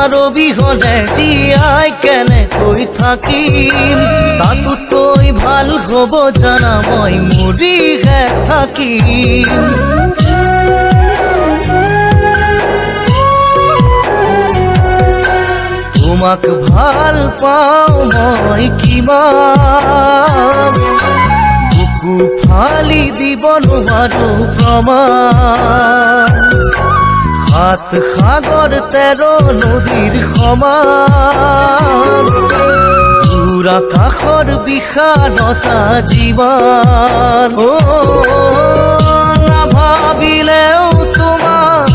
তোমাৰ অবিহনে জীয়াই কেনেকৈ থাকিম তাতোতকৈ ভাল হ'ব জানা মই মৰিহে থাকিম তোমাক ভাল পাওঁ মই কিমান বুকু ফালি দিব নোৱাৰো প্ৰমাণ সাত সাগৰ 13 নদীৰ সমান দূৰ আকাশৰ বিশালতা জীৱান নাভাবিলেও তোমাক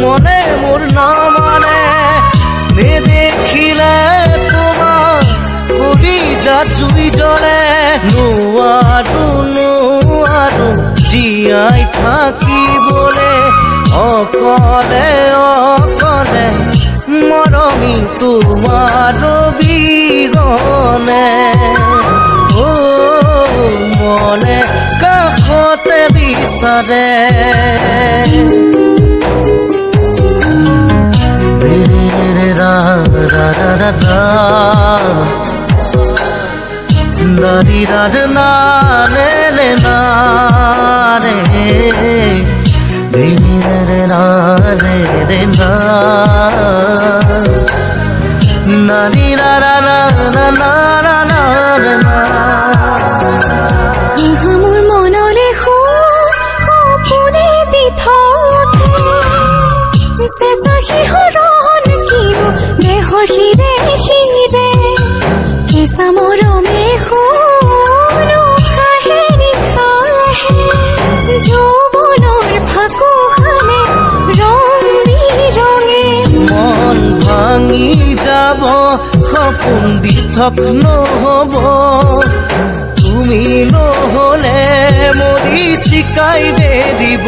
মনে মোৰ নামানে নেদেখিলে তোমাক কৰি যা জুই জ্বলে নোৱাৰো জীয়াই থাকিবলে অকলে অকলে মৰমি তোমাৰ বিহনে মনে কাষতে বিচাৰে দারি রার না রে না রে রে না রে রে না নানি রা রা রা রা না রা না রে না মোৰ মনলে সপোনে বিথতে চেষ্টা শিহৰণ কিনো দেহৰ হিৰে হিৰে কেঁচা মৰমে শুনো কাহেৰি কাহে যৌৱনৰ ফাকুহানে ৰং বিৰঙে মন ভাঙি যাব সপোন দিঠক নহব তুমি নহলে মৰি চিকাই দেৰিব